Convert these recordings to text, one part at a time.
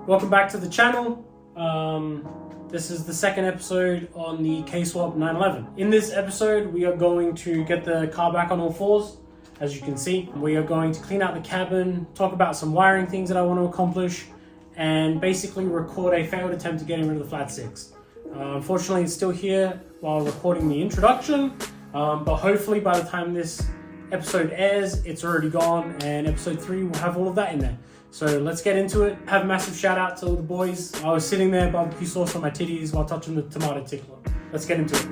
Welcome back to the channel. This is the second episode on the K-Swap 911. In this episode, we are going to get the car back on all fours. As you can see, we are going to clean out the cabin, talk about some wiring things that I want to accomplish, and basically record a failed attempt at getting rid of the flat six. Unfortunately, it's still here while recording the introduction, but hopefully by the time this episode airs, it's already gone, and episode 3 will have all of that in there. So let's get into it. Have a massive shout out to all the boys. I was sitting there, barbecue sauce on my titties while touching the tomato tickler. Let's get into it.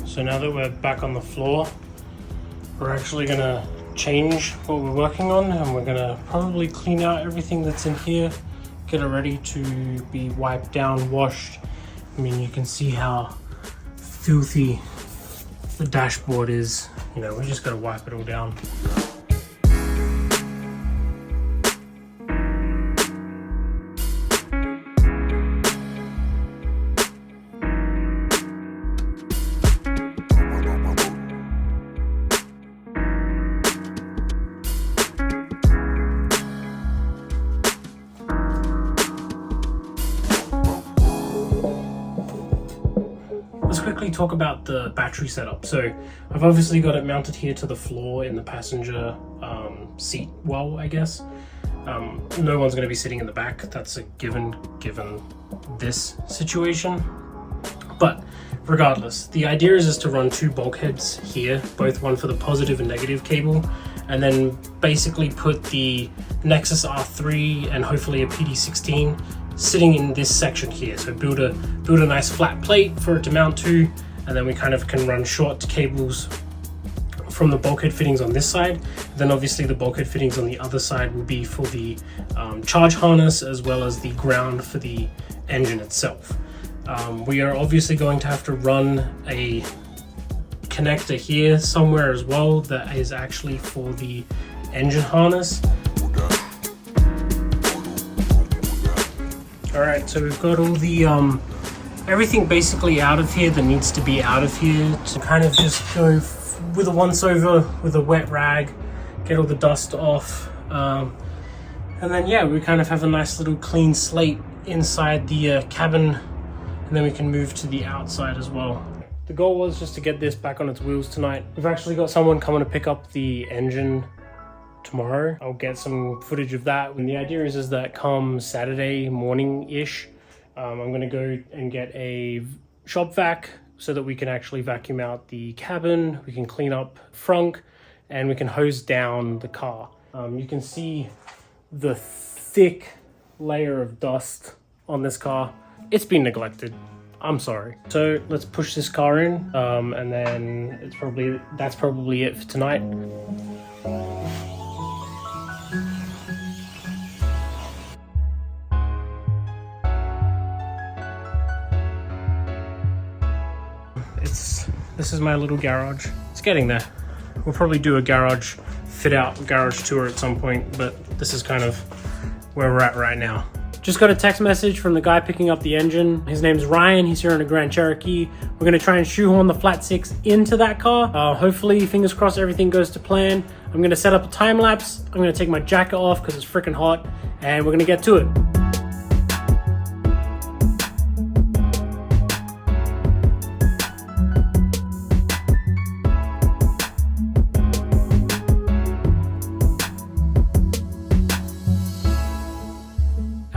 So now that we're back on the floor, we're actually gonna change what we're working on, and we're gonna probably clean out everything that's in here, get it ready to be wiped down, washed. I mean, you can see how filthy the dashboard is. You know, we just gotta wipe it all down. Let's quickly talk about the battery setup. So I've obviously got it mounted here to the floor in the passenger seat well, I guess. No one's going to be sitting in the back. That's a given this situation. But regardless, the idea is to run 2 bulkheads here, both one for the positive and negative cable, and then basically put the Nexus R3 and hopefully a PD16 sitting in this section here. So build a nice flat plate for it to mount to, and then we kind of can run short cables from the bulkhead fittings on this side. Then obviously the bulkhead fittings on the other side will be for the charge harness, as well as the ground for the engine itself. We are obviously going to have to run a connector here somewhere as well that is actually for the engine harness. Alright, so we've got all the everything basically out of here that needs to be out of here, to kind of just go with a once over with a wet rag, get all the dust off, and then yeah, we kind of have a nice little clean slate inside the cabin, and then we can move to the outside as well. The goal was just to get this back on its wheels tonight. We've actually got someone coming to pick up the engine tomorrow. I'll get some footage of that, and the idea is that come Saturday morning-ish, I'm gonna go and get a shop vac so that we can actually vacuum out the cabin, we can clean up frunk, and we can hose down the car. You can see the thick layer of dust on this car. It's been neglected. I'm sorry. So let's push this car in, and then that's probably it for tonight. This is my little garage. It's getting there. We'll probably do a garage fit out, garage tour at some point, but this is kind of where we're at right now. Just got a text message from the guy picking up the engine. His name's Ryan. He's here in a Grand Cherokee. We're gonna try and shoehorn the flat six into that car. Hopefully, fingers crossed, everything goes to plan. I'm gonna set up a time lapse. I'm gonna take my jacket off because it's freaking hot, and we're gonna get to it.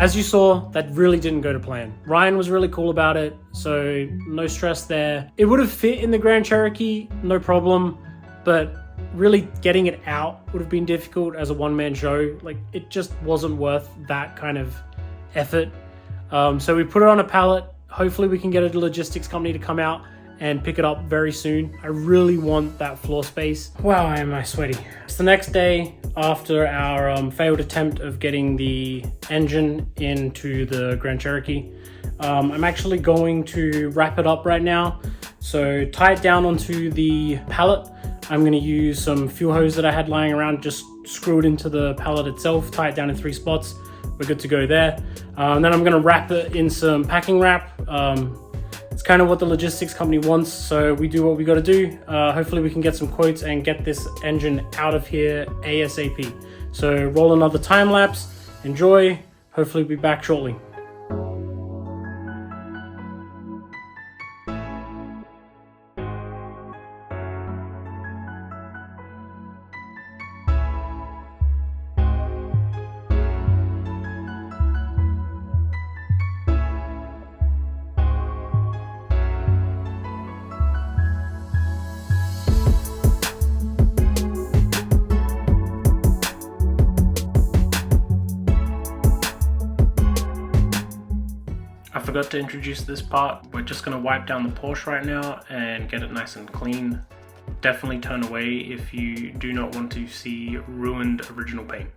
as you saw, that really didn't go to plan. Ryan was really cool about it, so no stress there. It would have fit in the Grand Cherokee, no problem, but really getting it out would have been difficult as a one-man show. Like, it just wasn't worth that kind of effort. So we put it on a pallet. Hopefully we can get a logistics company to come out and pick it up very soon. I really want that floor space. Wow, am I sweaty. It's the next day after our failed attempt of getting the engine into the Grand Cherokee. I'm actually going to wrap it up right now. So tie it down onto the pallet. I'm gonna use some fuel hose that I had lying around, just screw it into the pallet itself, tie it down in 3 spots. We're good to go there. And then I'm gonna wrap it in some packing wrap. It's kind of what the logistics company wants, so we do what we gotta do. Hopefully we can get some quotes and get this engine out of here ASAP. So roll another time lapse, enjoy, hopefully we'll be back shortly. I forgot to introduce this part. We're just gonna wipe down the Porsche right now and get it nice and clean. Definitely turn away if you do not want to see ruined original paint.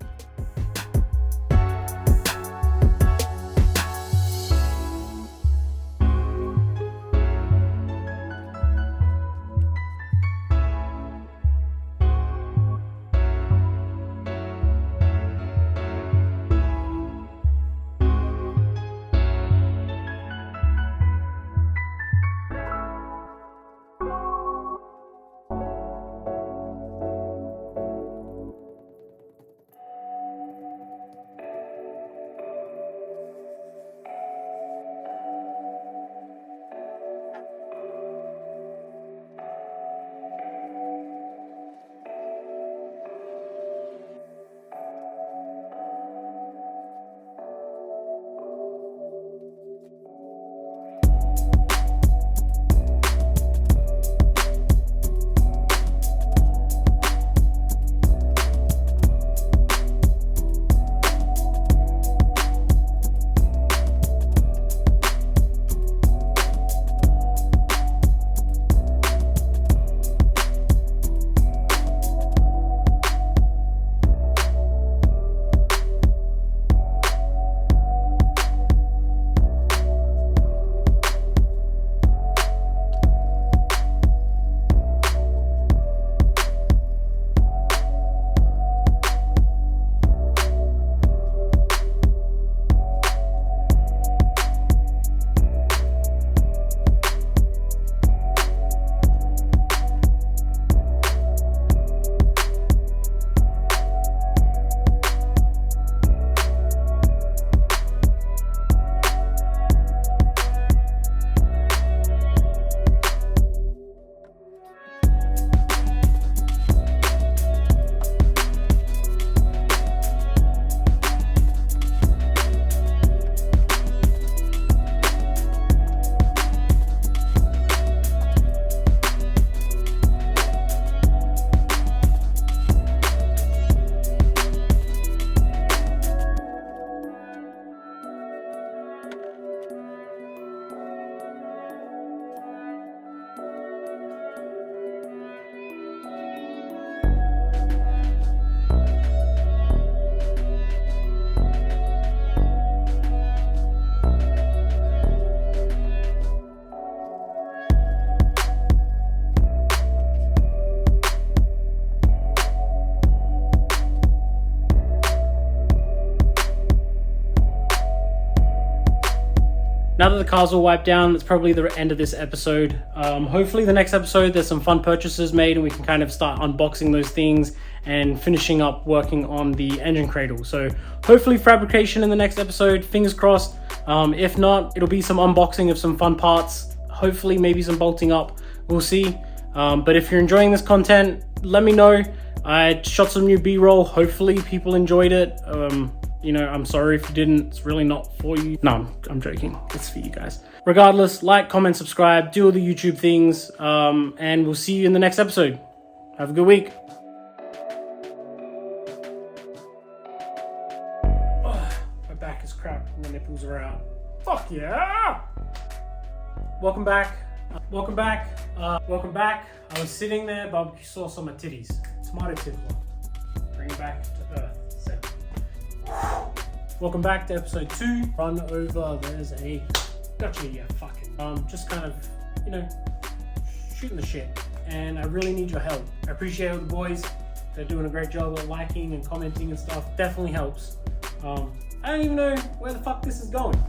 Now that the car's all wiped down, that's probably the end of this episode. Hopefully the next episode, there's some fun purchases made and we can kind of start unboxing those things and finishing up working on the engine cradle. So hopefully fabrication in the next episode, fingers crossed. If not, it'll be some unboxing of some fun parts. Hopefully maybe some bolting up, we'll see. But if you're enjoying this content, let me know. I shot some new B-roll, hopefully people enjoyed it. You know, I'm sorry if you didn't. It's really not for you. No, I'm joking. It's for you guys. Regardless, like, comment, subscribe, do all the YouTube things, and we'll see you in the next episode. Have a good week. My back is crap. My nipples are out. Fuck yeah! Welcome back. Welcome back. Welcome back. I was sitting there, barbecue sauce on my titties. Tomato titties. Bring it back to earth. Welcome back to episode 2. Run over. There's a. Gotcha, yeah, fucking. Just kind of, you know, shooting the shit. And I really need your help. I appreciate all the boys. They're doing a great job at liking and commenting and stuff. Definitely helps. I don't even know where the fuck this is going.